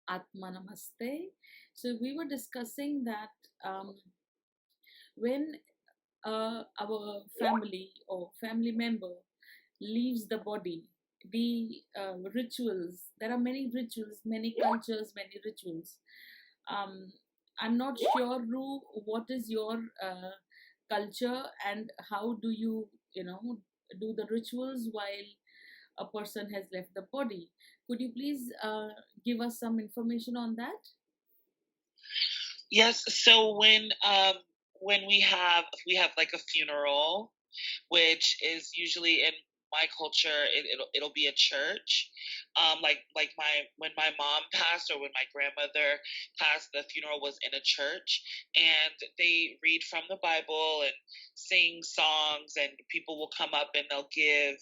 Atma Namaste. So we were discussing that when our family or family member leaves the body, the rituals, there are many rituals, many cultures, many rituals. Um, I'm not sure, Ru, what is your culture and how do you, do the rituals while a person has left the body. Could you please give us some information on that? Yes, so when we have like a funeral, which is usually in my culture, it'll be a church. Like my when my mom passed or when my grandmother passed, the funeral was in a church, and they read from the Bible and sing songs, and people will come up and they'll give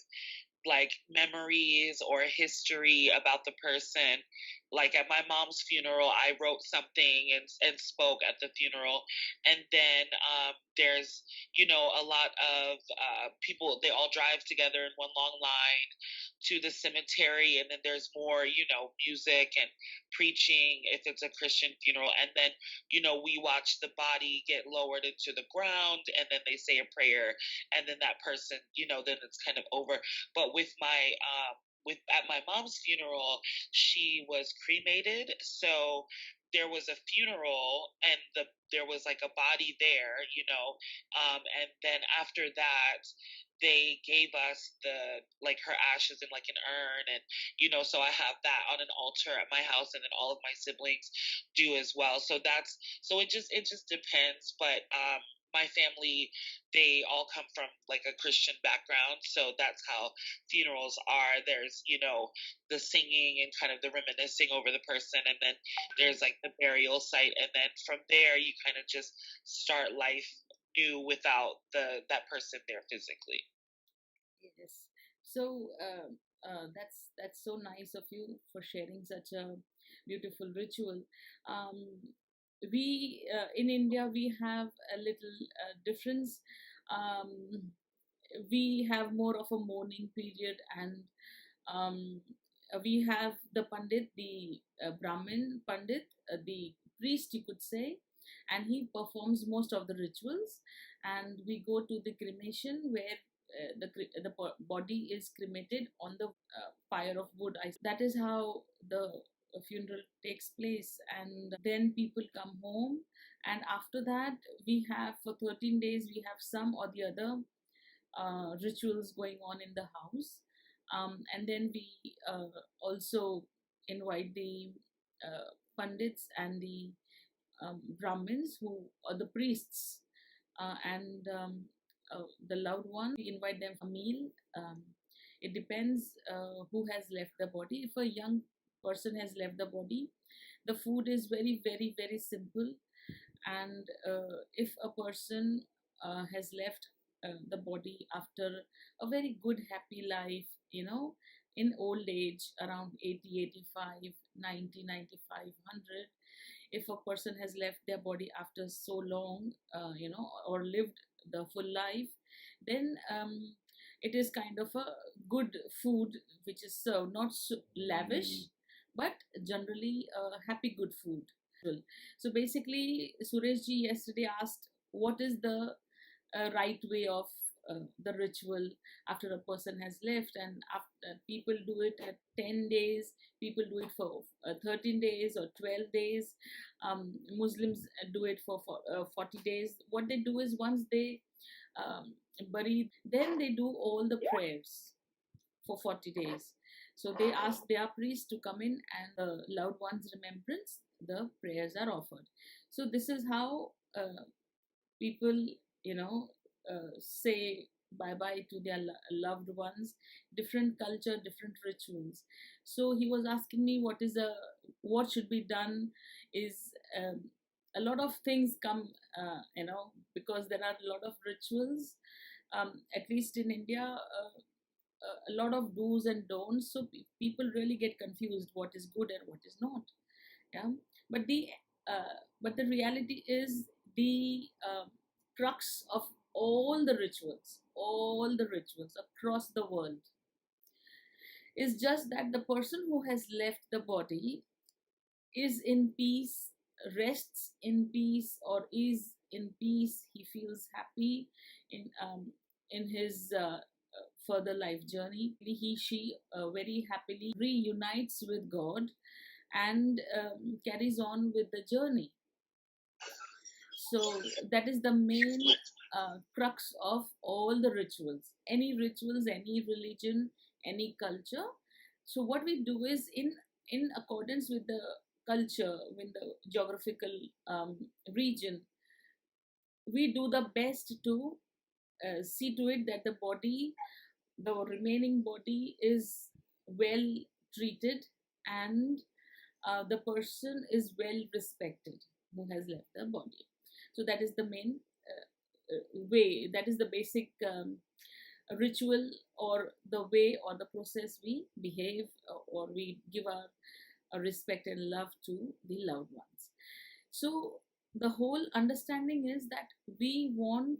like memories or history about the person. Like at my mom's funeral, I wrote something and spoke at the funeral. And then there's, a lot of people, they all drive together in one long line to the cemetery. And then there's more, music and preaching if it's a Christian funeral. And then, we watch the body get lowered into the ground and then they say a prayer. And then that person, then it's kind of over. But with at my mom's funeral, she was cremated, so there was a funeral and there was like a body there, and then after that they gave us the like her ashes in like an urn, and so I have that on an altar at my house, and then all of my siblings do as well. So it just depends, but my family, they all come from like a Christian background, so that's how funerals are. There's, the singing and kind of the reminiscing over the person, and then there's like the burial site, and then from there you kind of just start life new without that person there physically. Yes. So that's so nice of you for sharing such a beautiful ritual. Um, we in India we have a little difference. Um, we have more of a mourning period, and um, we have the pandit, the Brahmin pandit, the priest, you could say, and he performs most of the rituals. And we go to the cremation where the body is cremated on the fire of wood. That is how the funeral takes place, and then people come home. And after that, we have for 13 days we have some or the other rituals going on in the house. And then we also invite the pandits and the Brahmins who or the priests and the loved one. We invite them for a meal. It depends who has left the body. If a young person has left the body, the food is very, very, very simple. And if a person has left the body after a very good happy life, in old age around 80, 85, 90, 95, 100, if a person has left their body after so long, or lived the full life, then it is kind of a good food which is served, not so lavish, but generally happy good food. So basically, Sureshji yesterday asked, what is the right way of the ritual after a person has left? And after people do it at 10 days, people do it for 13 days or 12 days. Muslims do it for 40 days. What they do is once they bury, then they do all the prayers for 40 days. So they ask their priest to come in, and the loved one's remembrance, the prayers are offered. So this is how people, say bye bye to their loved ones. Different culture, different rituals. So he was asking me what should be done. Is a lot of things come, because there are a lot of rituals. At least in India, a lot of do's and don'ts, so people really get confused what is good and what is not. Yeah, but the reality is the crux of all the rituals across the world is just that the person who has left the body is in peace, rests in peace, or is in peace, he feels happy in his further life journey. She very happily reunites with God and carries on with the journey. So that is the main crux of all the rituals. Any rituals, any religion, any culture. So what we do is in accordance with the culture, with the geographical region, we do the best to see to it that the body, the remaining body, is well treated, and the person is well respected who has left the body. So that is the main way, that is the basic ritual, or the way or the process we behave, or we give our respect and love to the loved ones. So the whole understanding is that we want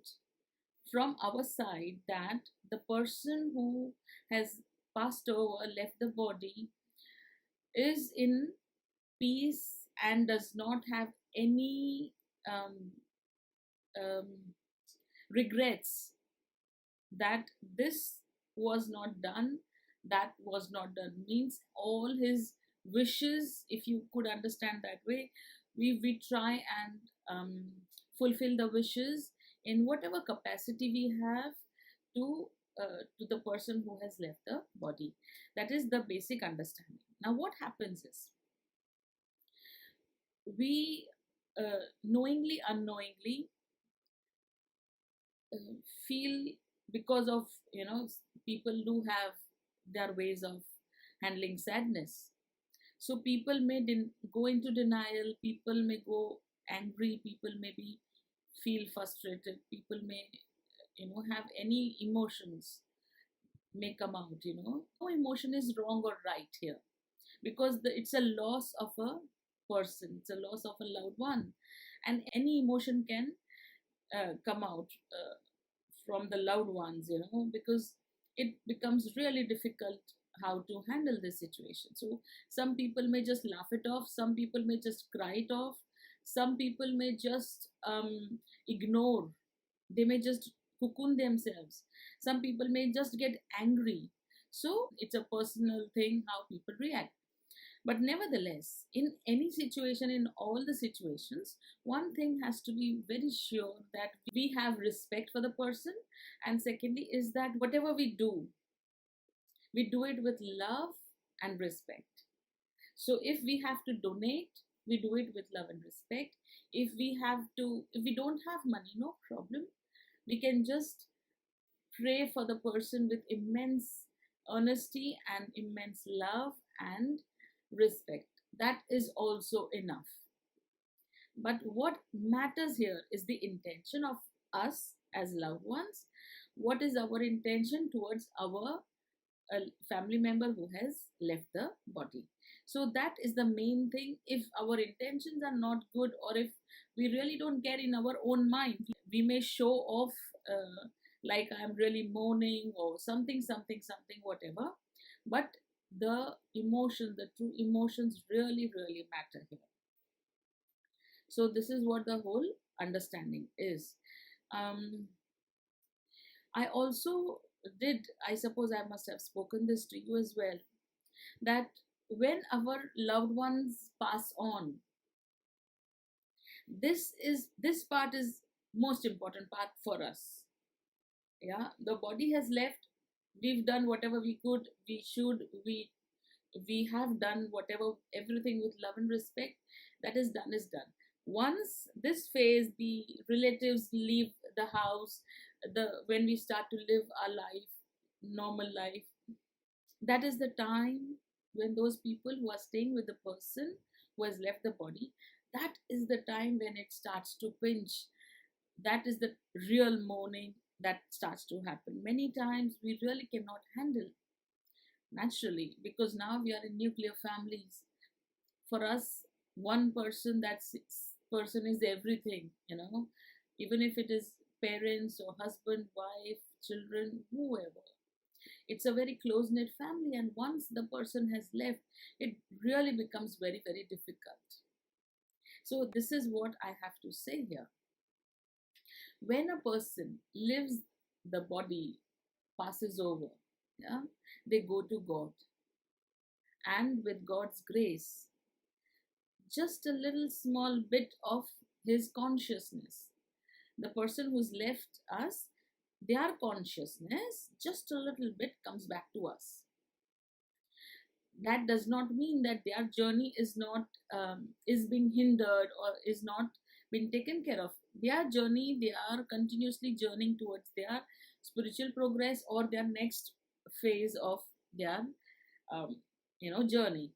from our side that the person who has passed over, left the body, is in peace and does not have any um, um, regrets that this was not done, that was not done, means all his wishes, if you could understand that way, we try and fulfill the wishes in whatever capacity we have to the person who has left the body. That is the basic understanding. Now what happens is, we knowingly unknowingly uh, feel, because of, people do have their ways of handling sadness. So people may go into denial, people may go angry, people may be feel frustrated, people may have any emotions may come out. No emotion is wrong or right here, because it's a loss of a person, it's a loss of a loved one, and any emotion can come out from the loved ones, because it becomes really difficult how to handle this situation. So some people may just laugh it off, some people may just cry it off, some people may just ignore, they may just cocoon themselves, some people may just get angry. So it's a personal thing how people react. But nevertheless, in any situation, in all the situations, one thing has to be very sure, that we have respect for the person. And secondly, is that whatever we do it with love and respect. So if we have to donate, we do it with love and respect. If we don't have money, no problem. We can just pray for the person with immense honesty and immense love and respect. That is also enough. But what matters here is the intention of us as loved ones. What is our intention towards our family member who has left the body? So that is the main thing. If our intentions are not good, or if we really don't care in our own mind, we may show off, like I'm really mourning or something, something, something, whatever. But the emotions, the true emotions, really, really matter here. So this is what the whole understanding is. um, I also I suppose I must have spoken this to you as well, that when our loved ones pass on, this part is most important part for us. Yeah, the body has left, we've done whatever we could, we have done whatever, everything with love and respect. That is done, is done. Once this phase, the relatives leave the house, the when we start to live our life, normal life, that is the time when those people who are staying with the person who has left the body, that is the time when it starts to pinch. That is the real mourning that starts to happen. Many times we really cannot handle naturally, because now we are in nuclear families. For us, one person, person is everything. Even if it is parents or husband, wife, children, whoever, It's a very close knit family, and once the person has left, it really becomes very, very difficult. So, this is what I have to say here. When a person lives, the body passes over, yeah, they go to God, and with God's grace, just a little small bit of his consciousness, the person who's left us, their consciousness, just a little bit comes back to us. That does not mean that their journey is not is being hindered or is not being taken care of. Their journey, they are continuously journeying towards their spiritual progress or their next phase of their um, journey,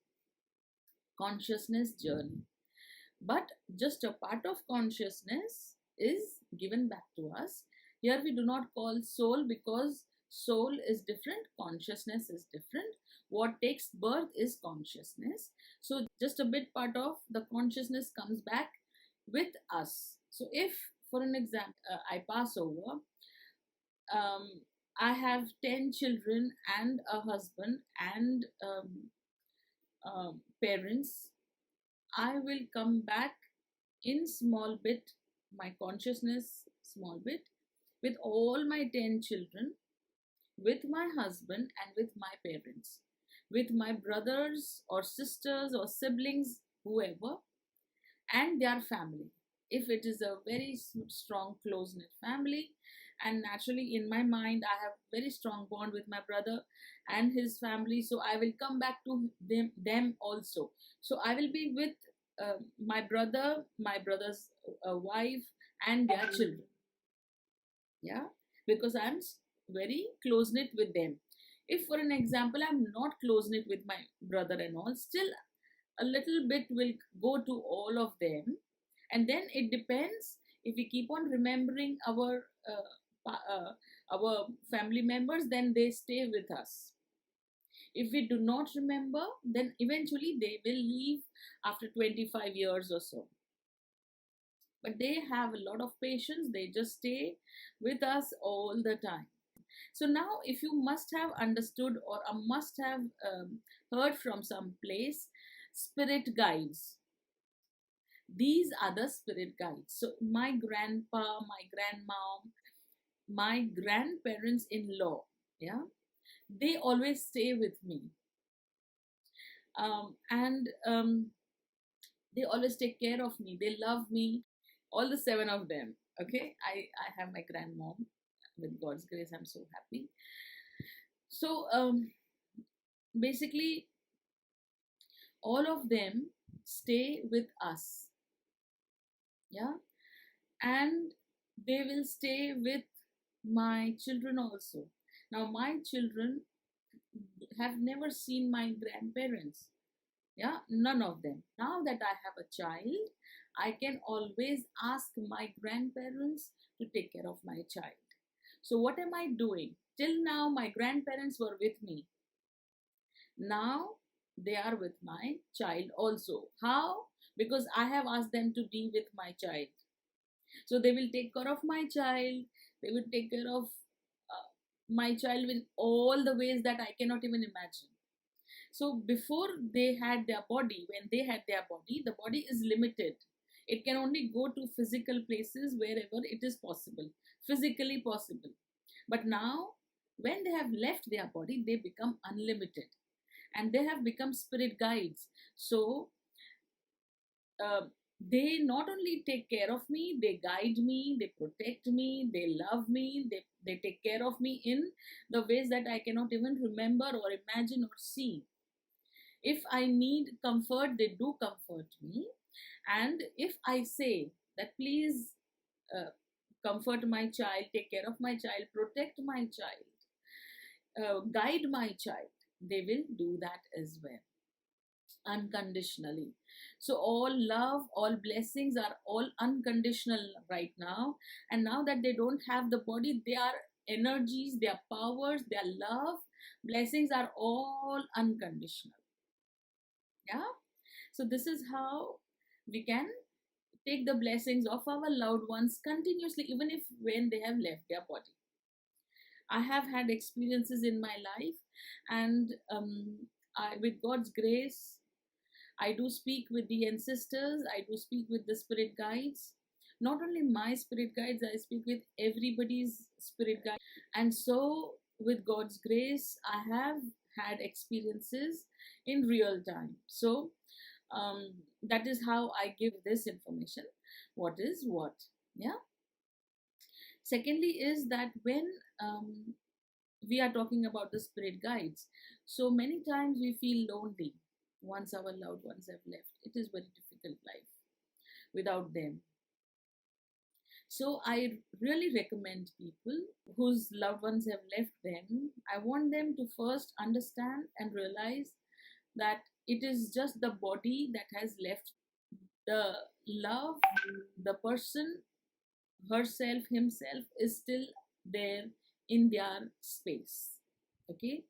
consciousness journey. But just a part of consciousness is given back to us. Here we do not call soul, because soul is different, consciousness is different. What takes birth is consciousness. So just a bit part of the consciousness comes back with us. So if, for an example, I pass over, I have 10 children and a husband and parents, I will come back in small bit, my consciousness small bit, with all my 10 children, with my husband and with my parents, with my brothers or sisters or siblings, whoever, and their family. If it is a very strong, close knit family, and naturally in my mind I have very strong bond with my brother and his family, so I will come back to them also. So I will be with my brother, my brother's wife, and their children. Yeah, because I'm very close knit with them. If, for an example, I'm not close knit with my brother and all, still a little bit will go to all of them. And then it depends, if we keep on remembering our family members, then they stay with us. If we do not remember, then eventually they will leave after 25 years or so. But they have a lot of patience, they just stay with us all the time. So now, if you must have understood or must have heard from some place, spirit guides. These are the spirit guides. So my grandpa, my grandmom, my grandparents-in-law, yeah, they always stay with me, and they always take care of me. They love me, all the seven of them. Okay, I have my grandmom. With God's grace, I'm so happy. So basically, all of them stay with us. Yeah, and they will stay with my children also. Now, my children have never seen my grandparents. Yeah, none of them. Now that I have a child, I can always ask my grandparents to take care of my child. So, what am I doing? Till now, my grandparents were with me. Now, they are with my child also. How? Because I have asked them to be with my child. So, they will take care of my child. They will take care of my child in all the ways that I cannot even imagine. So before they had their body, when they had their body, the body is limited. It can only go to physical places wherever it is possible, physically possible. But now, when they have left their body, they become unlimited, and they have become spirit guides. So they not only take care of me, they guide me, they protect me, they love me, they take care of me in the ways that I cannot even remember or imagine or see. If I need comfort, they do comfort me. And if I say that, please comfort my child, take care of my child, protect my child, guide my child, they will do that as well, unconditionally. So all love, all blessings are all unconditional right now. And now that they don't have the body, their energies, their powers, their love, blessings are all unconditional. Yeah, so this is how we can take the blessings of our loved ones continuously, even if when they have left their body. I have had experiences in my life, and with God's grace, I do speak with the ancestors, I do speak with the spirit guides. Not only my spirit guides, I speak with everybody's spirit guide. And so, with God's grace, I have had experiences in real time. So, that is how I give this information, what is what. Yeah. Secondly, is that when we are talking about the spirit guides, so many times we feel lonely once our loved ones have left. It is very difficult life without them. So I really recommend people whose loved ones have left them, I want them to first understand and realize that it is just the body that has left. The love, the person, herself, himself is still there in their space. Okay.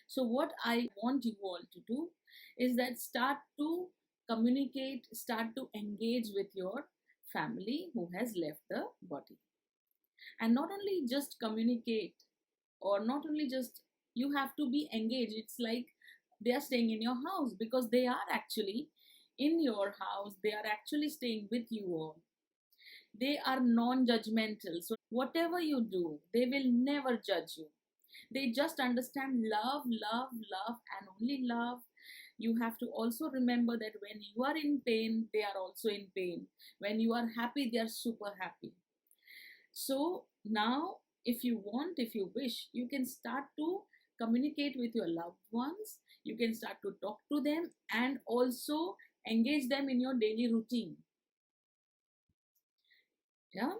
So, what I want you all to do is that start to communicate, start to engage with your family who has left the body. And not only just communicate, or not only just, you have to be engaged. It's like they are staying in your house, because they are actually in your house, they are actually staying with you all. They are non judgmental. So, whatever you do, they will never judge you. They just understand love, love, love, and only love. You have to also remember that when you are in pain, they are also in pain. When you are happy, they are super happy. So now, if you want, if you wish, you can start to communicate with your loved ones. You can start to talk to them and also engage them in your daily routine. Yeah.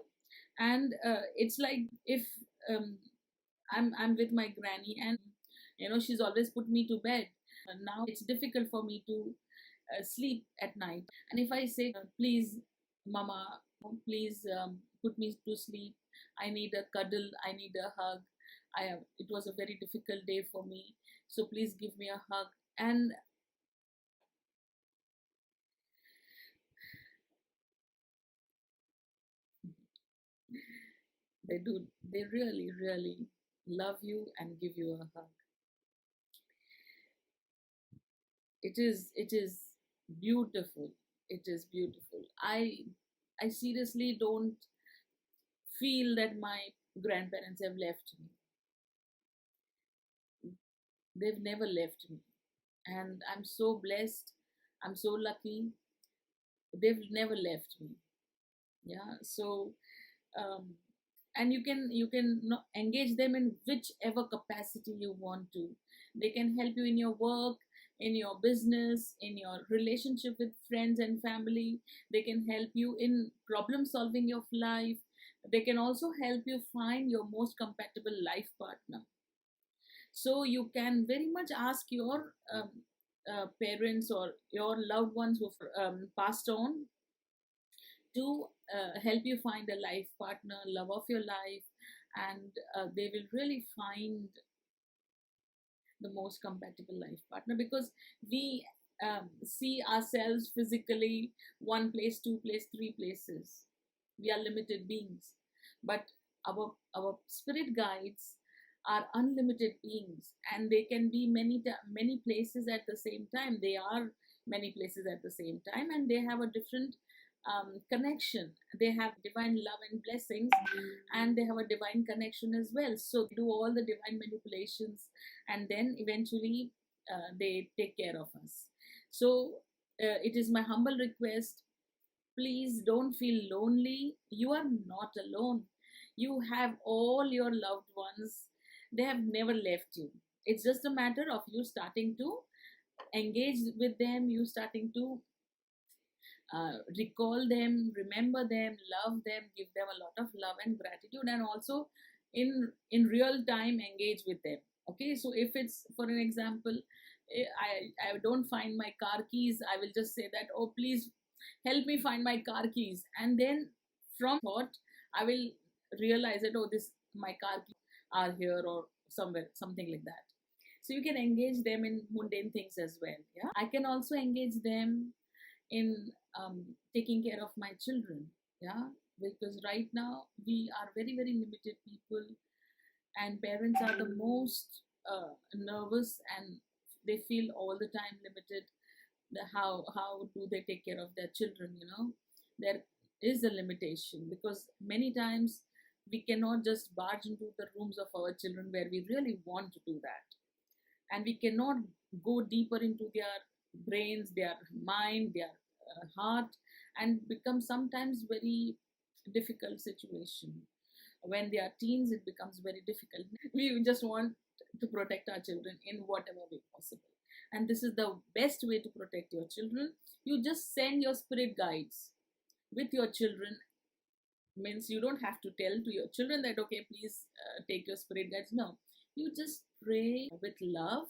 And it's like, if I'm with my granny, and she's always put me to bed. Now it's difficult for me to sleep at night. And if I say, please, mama, please put me to sleep, I need a cuddle, I need a hug. It was a very difficult day for me, so please give me a hug. And they really, really love you and give you a hug. It is beautiful. It is beautiful. I seriously don't feel that my grandparents have left me. They've never left me, and I'm so blessed. I'm so lucky. They've never left me. Yeah. So, um, and you can engage them in whichever capacity you want to. They can help you in your work, in your business, in your relationship with friends and family. They can help you in problem solving of life. They can also help you find your most compatible life partner. So you can very much ask your parents or your loved ones who passed on to help you find a life partner, love of your life, and they will really find the most compatible life partner, because we see ourselves physically one place, two place, three places. We are limited beings, but our spirit guides are unlimited beings, and they can be many places at the same time. They are many places at the same time, and they have a different connection. They have divine love and blessings, and they have a divine connection as well. So they do all the divine manipulations, and then eventually they take care of us. So it is my humble request, please don't feel lonely. You are not alone. You have all your loved ones. They have never left you. It's just a matter of you starting to engage with them, you starting to recall them, remember them, love them, give them a lot of love and gratitude, and also in real time engage with them. Okay, so if it's, for an example, I don't find my car keys, I will just say that, oh please help me find my car keys, and then from thought I will realize that, oh, this, my car keys are here or somewhere, something like that. So you can engage them in mundane things as well. Yeah, I can also engage them in taking care of my children. Yeah, because right now we are very, very limited people, and parents are the most nervous, and they feel all the time limited. How do they take care of their children? There is a limitation, because many times we cannot just barge into the rooms of our children where we really want to do that, and we cannot go deeper into their brains, their mind, their heart, and become sometimes very difficult situation. When they are teens, it becomes very difficult. We just want to protect our children in whatever way possible, and this is the best way to protect your children. You just send your spirit guides with your children. Means you don't have to tell to your children that, okay, please take your spirit guides. No, you just pray with love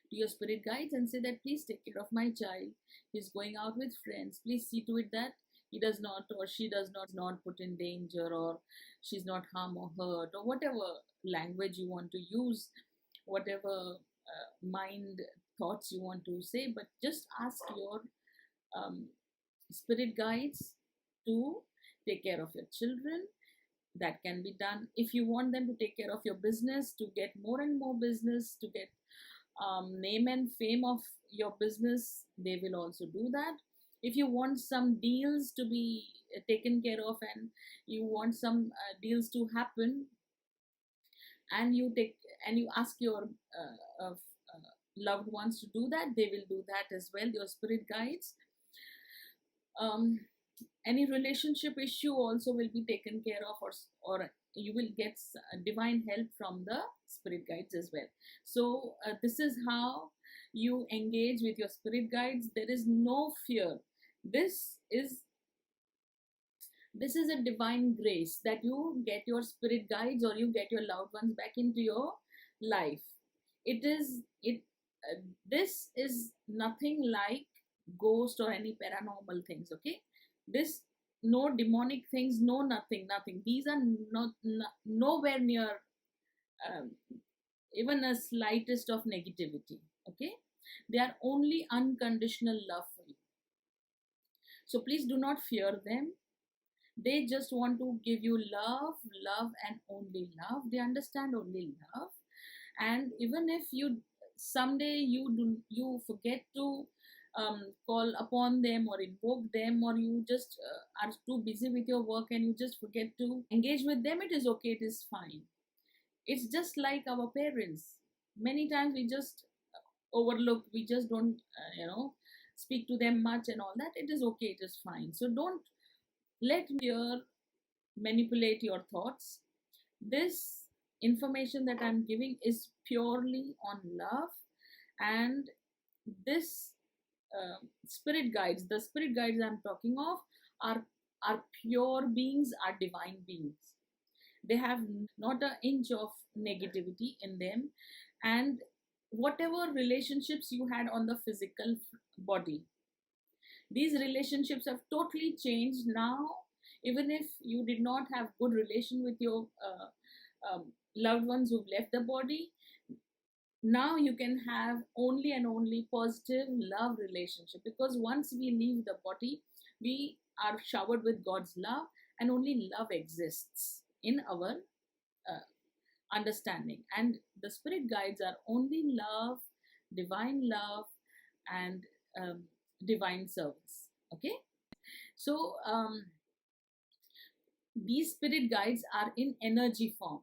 to your spirit guides and say that, please take care of my child. He's going out with friends. Please see to it that he does not, or she does not put in danger, or she's not harm or hurt, or whatever language you want to use, whatever mind thoughts you want to say. But just ask your um, spirit guides to take care of your children. That can be done. If you want them to take care of your business, to get more and more business, to get name and fame of your business, they will also do that. If you want some deals to be taken care of, and you want some deals to happen, and you ask your loved ones to do that, they will do that as well, your spirit guides. um, any relationship issue also will be taken care of, or you will get divine help from the spirit guides as well. So this is how you engage with your spirit guides. There is no fear. This is this is a divine grace that you get your spirit guides, or you get your loved ones back into your life. It is it uh, this is nothing like ghost or any paranormal things. Okay, this, no demonic things, no nothing. These are nowhere near um, even a slightest of negativity. Okay, they are only unconditional love for you. So please do not fear them. They just want to give you love and only love. They understand only love. And even if you someday you forget to call upon them or invoke them, or you just are too busy with your work and you just forget to engage with them, it is okay, it is fine. It's just like our parents. Many times we just overlook, we just don't speak to them much and all that. It is okay, it is fine. So don't let fear manipulate your thoughts. This information that I'm giving is purely on love. And this spirit guides, the spirit guides I'm talking of, are pure beings, are divine beings. They have not an inch of negativity in them. And whatever relationships you had on the physical body, these relationships have totally changed now. Even if you did not have good relation with your loved ones who've left the body, now you can have only and only positive love relationship, because once we leave the body, we are showered with God's love, and only love exists in our understanding. And the spirit guides are only love, divine love, and divine service. Okay, so these spirit guides are in energy form.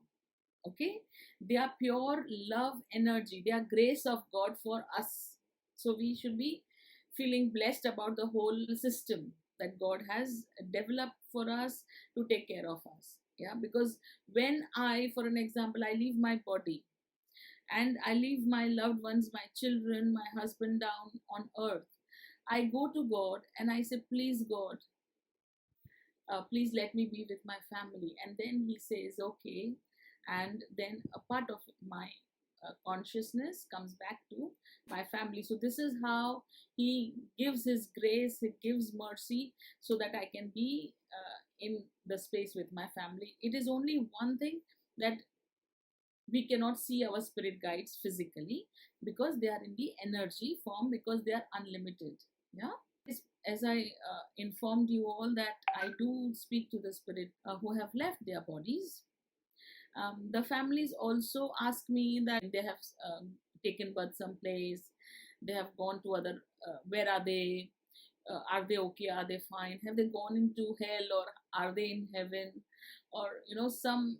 Okay, they are pure love energy, they are grace of God for us. So we should be feeling blessed about the whole system that God has developed for us to take care of us. Yeah, because when I, for an example, I leave my body and I leave my loved ones, my children, my husband down on earth, I go to God and I say, please God, please let me be with my family. And then he says, okay. And then a part of my consciousness comes back to my family. So this is how he gives his grace, he gives mercy, so that I can be in the space with my family. It is only one thing, that we cannot see our spirit guides physically, because they are in the energy form, because they are unlimited. Yeah, as I informed you all, that I do speak to the spirit who have left their bodies. The families also ask me that they have taken birth someplace, they have gone to other, where are they okay, are they fine, have they gone into hell, or are they in heaven, or some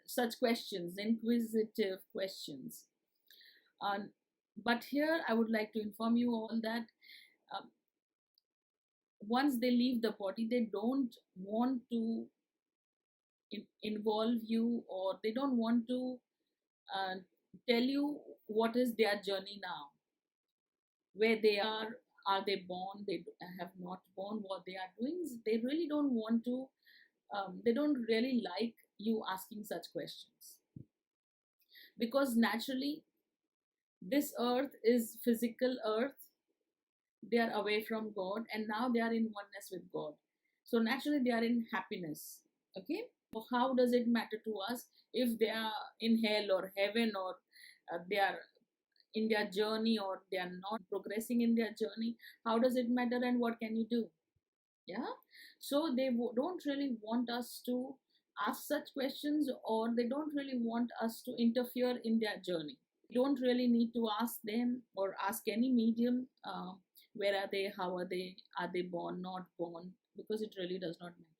such questions, inquisitive questions. um, but here I would like to inform you all that um, once they leave the body, they don't want to involve you, or they don't want to uh, tell you what is their journey now, where they are they born, they have not born, what they are doing. They really don't want to, they don't really like you asking such questions, because naturally this earth is physical earth, they are away from God, and now they are in oneness with God, so naturally they are in happiness. Okay, how does it matter to us if they are in hell or heaven, or they are in their journey, or they are not progressing in their journey? How does it matter, and what can you do? Yeah, so they don't really want us to ask such questions, or they don't really want us to interfere in their journey. Don't really need to ask them or ask any medium, where are they, how are they born, not born, because it really does not matter.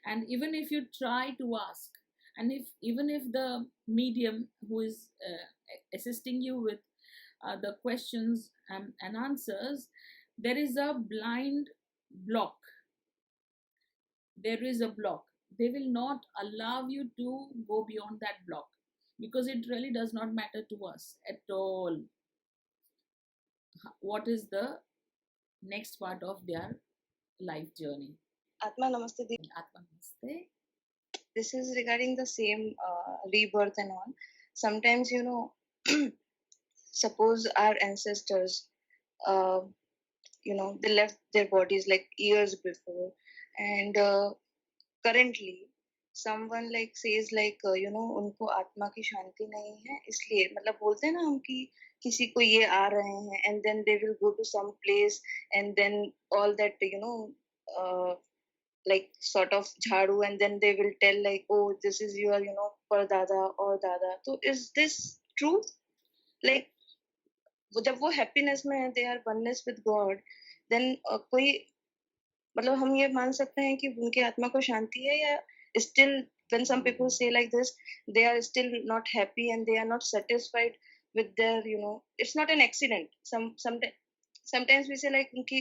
And even if you try to ask, and if even if the medium who is assisting you with the questions and answers, there is a blind block, there is a block, they will not allow you to go beyond that block, because it really does not matter to us at all what is the next part of their life journey. Atma Namaste. Atma Namaste. This is regarding the same rebirth and all. Sometimes, suppose our ancestors, uh, they left their bodies like years before, and currently someone like says like उनको आत्मा की शांति नहीं है, इसलिए मतलब बोलते हैं ना हम कि किसी को ये आ रहे हैं, and then they will go to some place, and then all that like sort of jhadu, and then they will tell like, oh, this is your pardada or dada. So is this true? Like जब वो happiness में है, they are oneness with God, then कोई मतलब हम ये मान सकते हैं कि उनकी आत्मा को शांति है, या still when some people say like this, they are still not happy and they are not satisfied with their it's not an accident. Sometimes we say like उनकी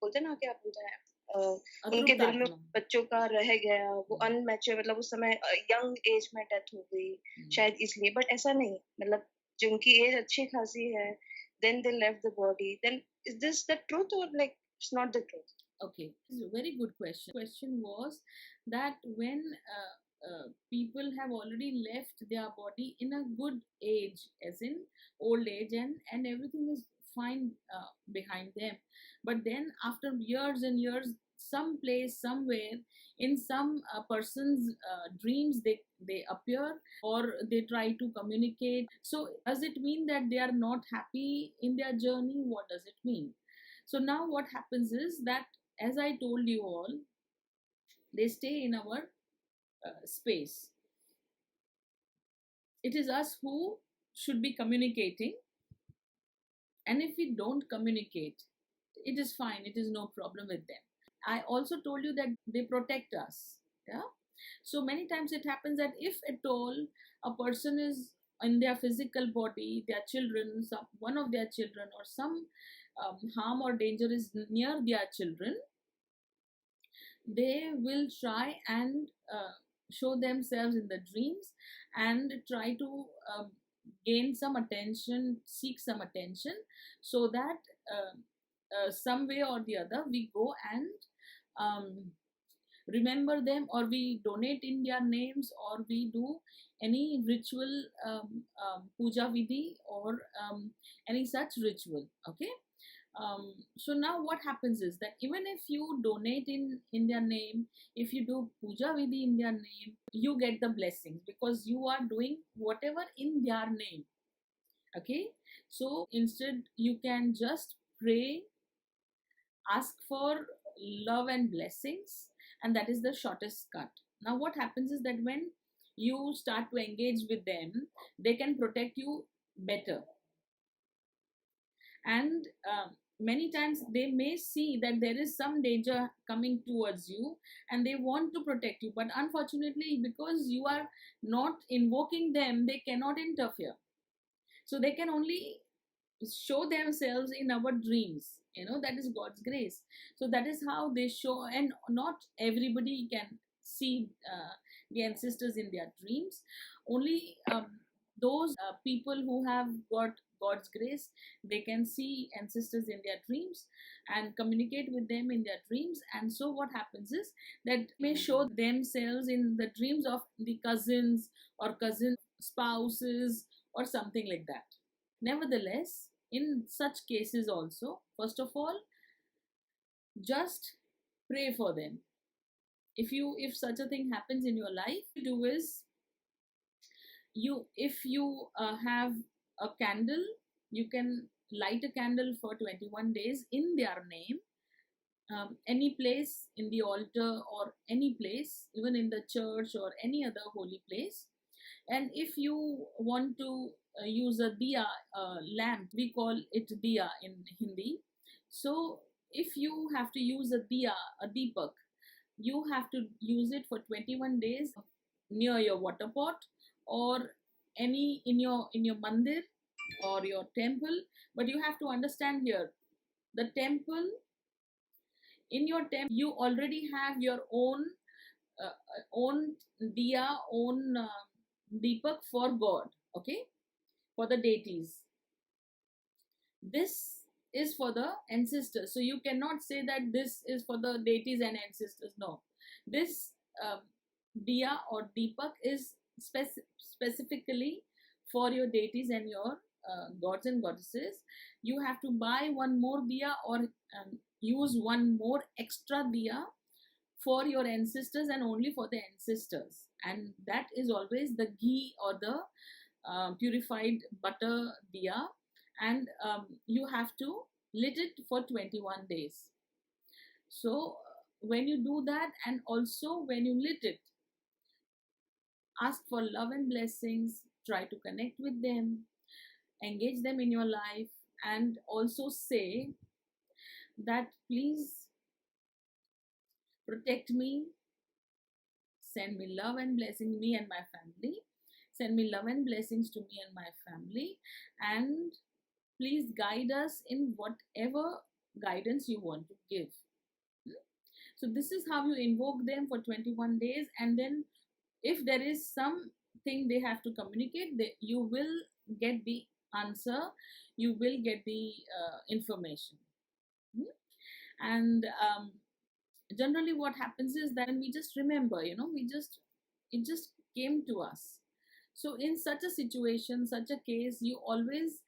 बोलते ना, क्या बोलते हैं, उनके दिल में बच्चों का रह गया, वो अनमैच्योर, मतलब उस समय यंग एज में डेथ हो गई शायद इसलिए, बट ऐसा नहीं, मतलब जो उनकी एज अच्छी खासी है, then they left the body, then is this the truth, or like it's not the truth? Okay, this is a very good question. Question was that when people have already left their body in a good age, as in old age, and everything is fine behind them, but then after years and years, some place somewhere in some person's dreams, they appear, or they try to communicate. So does it mean that they are not happy in their journey? What does it mean? So now what happens is that, as I told you all, they stay in our space. It is us who should be communicating, and if we don't communicate, it is fine, it is no problem with them. I also told you that they protect us. Yeah, so many times it happens that if at all a person is in their physical body, their children, one of their children, or some harm or danger is near their children, they will try and show themselves in the dreams, and try to gain some attention, seek some attention, so that some way or the other we go and remember them, or we donate in their names, or we do any ritual, puja vidhi, or any such ritual. Okay, so now what happens is that even if you donate in their name, if you do puja vidhi in their name, you get the blessings, because you are doing whatever in their name. Okay, so instead you can just pray, ask for love and blessings, and that is the shortest cut. Now what happens is that when you start to engage with them, they can protect you better. And many times they may see that there is some danger coming towards you and they want to protect you, but unfortunately because you are not invoking them, they cannot interfere. So they can only show themselves in our dreams. That is God's grace. So that is how they show, and not everybody can see the ancestors in their dreams. Only those people who have got God's grace, they can see ancestors in their dreams and communicate with them in their dreams. And so what happens is that may show themselves in the dreams of the cousins or cousin spouses or something like that. Nevertheless, in such cases also, first of all, just pray for them. If such a thing happens in your life, you do is, if you have a candle, you can light a candle for 21 days in their name, any place, in the altar or any place, even in the church or any other holy place. And if you want to use a diya, lamp, we call it diya in Hindi. So if you have to use a diya, a deepak, you have to use it for 21 days near your water pot or any in your mandir or your temple. But you have to understand here, the temple, in your temple you already have your own diya, own deepak for God, okay, for the deities. This is for the ancestors. So you cannot say that this is for the deities and ancestors. No, this diya or deepak is specifically for your deities and your gods and goddesses. You have to buy one more diya or use one more extra diya for your ancestors and only for the ancestors. And that is always the ghee or the purified butter diya. And you have to lit it for 21 days. So when you do that, and also when you lit it, ask for love and blessings, try to connect with them, engage them in your life, and also say that please protect me, send me love and blessings, me and my family, send me love and blessings to me and my family, and please guide us in whatever guidance you want to give. So this is how you invoke them for 21 days. And then if there is something they have to communicate, you will get the answer, you will get the information. And generally what happens is that we just remember, it just came to us. So in such a situation, such a case, you always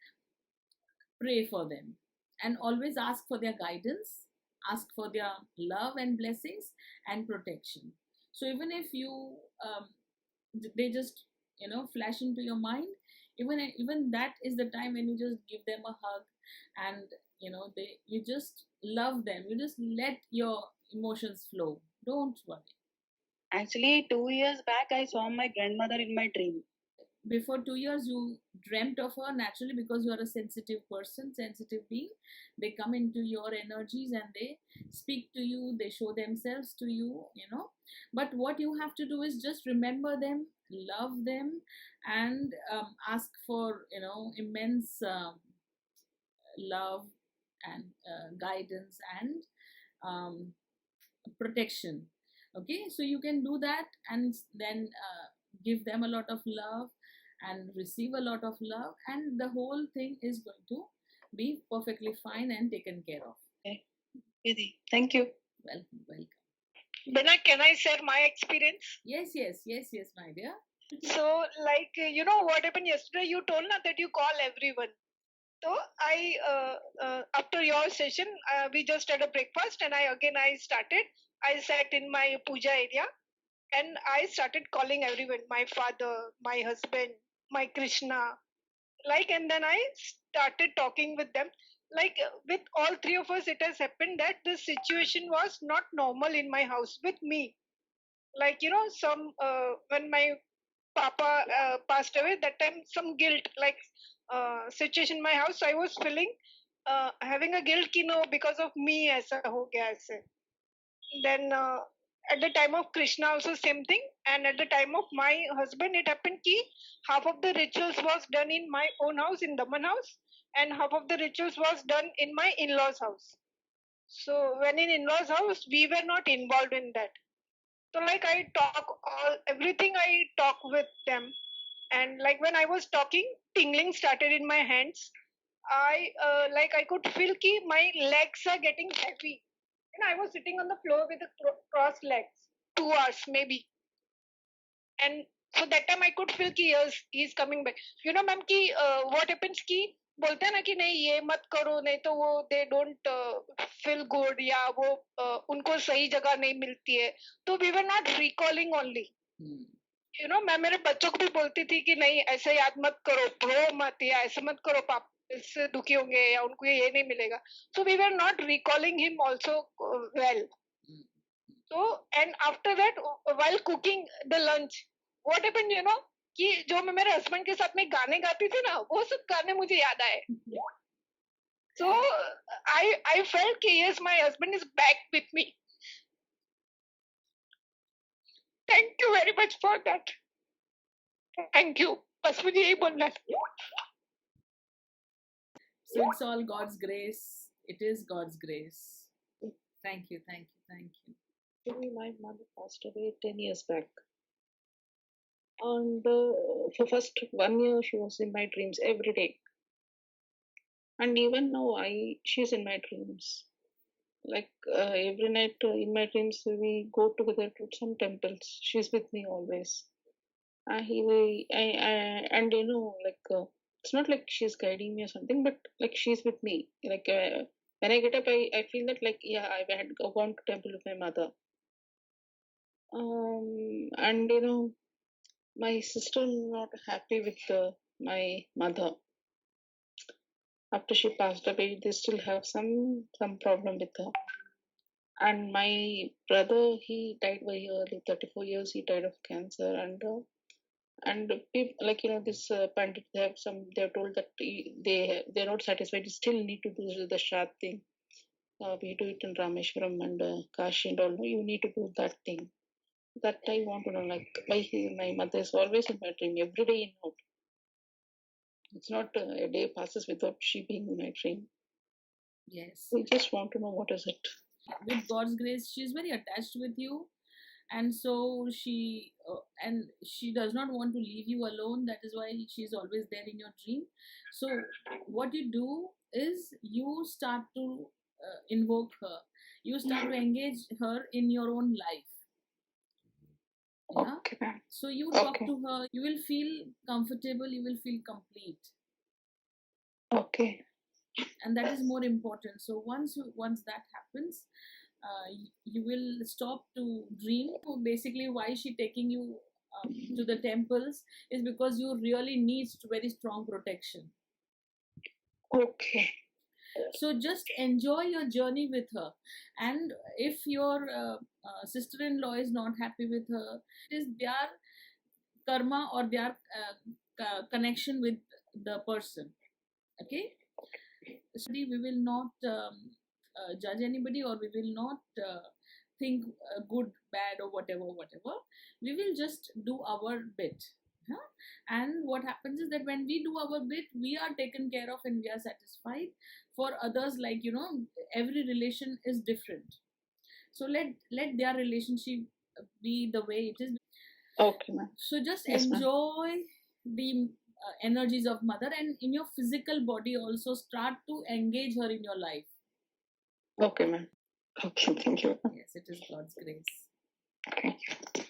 pray for them and always ask for their guidance, ask for their love and blessings and protection. So even if you they just flash into your mind, even that is the time when you just give them a hug, and you just love them, you just let your emotions flow, don't worry. Actually, 2 years back, I saw my grandmother in my dream. Before 2 years you dreamt of her, naturally, because you are a sensitive person, sensitive being. They come into your energies and they speak to you, they show themselves to you, but what you have to do is just remember them, love them, and ask for immense love and guidance and protection. Okay, so you can do that, and then give them a lot of love and receive a lot of love, and the whole thing is going to be perfectly fine and taken care of. Okay. Thank you. Welcome. Then can I share my experience? Yes, my dear. So, what happened yesterday? You told na that you call everyone. So I, after your session, we just had a breakfast, and I started. I sat in my puja area, and I started calling everyone: my father, my husband, my Krishna, and then I started talking with them. With all three of us, it has happened that the situation was not normal in my house with me. When my Papa passed away, that time some guilt, like situation in my house. I was feeling having a guilt, ki no, because of me, aisa ho gaya aise. Then at the time of Krishna also same thing, and at the time of my husband it happened ki half of the rituals was done in my own house in Daman house, and half of the rituals was done in my in-laws house. So when in in-laws house we were not involved in that. So like I talk all everything, I talk with them, and like when I was talking, tingling started in my hands. I like I could feel ki my legs are getting heavy, and I was sitting on the floor with the crossed legs, 2 hours maybe. And so that time I could feel कि yes, he's coming back. You know, ma'am, कि what happens कि बोलते हैं ना कि नहीं ये मत करो, नहीं तो वो they don't feel good, या वो उनको सही जगह नहीं मिलती है. तो we were not recalling only. You know, मैं मेरे बच्चों को भी बोलती थी कि नहीं ऐसे याद मत करो, रो मत, या ऐसे मत करो, पापा इससे दुखी होंगे या उनको ये नहीं मिलेगा. So we were not recalling him also well. So and after that, while cooking the lunch, what happened, you know, कि जो मैं मेरे हस्बैंड के साथ में गाने गाती थी ना, वो सब गाने मुझे याद आए. So I felt कि yes, my husband is back with me. Thank you very much for that. Thank you. बस मुझे यही बोलना है. So it's all God's grace. It is God's grace. Thank you, thank you, thank you. My mother passed away 10 years back. And for first 1 year, she was in my dreams every day. And even now, she's in my dreams. Like every night in my dreams, we go together to some temples. She's with me always. And you know, like it's not like she's guiding me or something, but like she's with me. Like when I get up, I feel that like, yeah, I had gone to temple with my mother. And you know, my sister not happy with my mother. After she passed away, they still have some problem with her. And my brother, he died very early, 34 years. He died of cancer, and people, like you know, this pandit, they have told that they're not satisfied. You still need to do the Shraddh thing. We do it in Rameshwaram and Kashi and all. No, you need to do that thing. That I want to know, like my mother is always in my dream, every day in out. It's not a day passes without she being in my dream. Yes. We just want to know what is it. With God's grace, she's very attached with you, and so she does not want to leave you alone. That is why she's always there in your dream. So what you do is you start to invoke her. You start to engage her in your own life. Yeah? Okay. So you talk to her, you will feel comfortable, you will feel complete. Okay. And that is more important. So once that happens, you will stop to dream. So basically, why is she taking you to the temples is because you really need very strong protection. Okay. So just enjoy your journey with her. And if your sister-in-law is not happy with her, it is their karma or their connection with the person. Okay? So we will not judge anybody, or we will not think good, bad, or whatever. We will just do our bit. Huh? And what happens is that when we do our bit, we are taken care of and we are satisfied. For others, like you know, every relation is different. So let their relationship be the way it is. Okay, ma'am. So just enjoy the energies of mother, and in your physical body also start to engage her in your life. Okay, ma'am. Okay, thank you. Yes, it is God's grace. Thank you.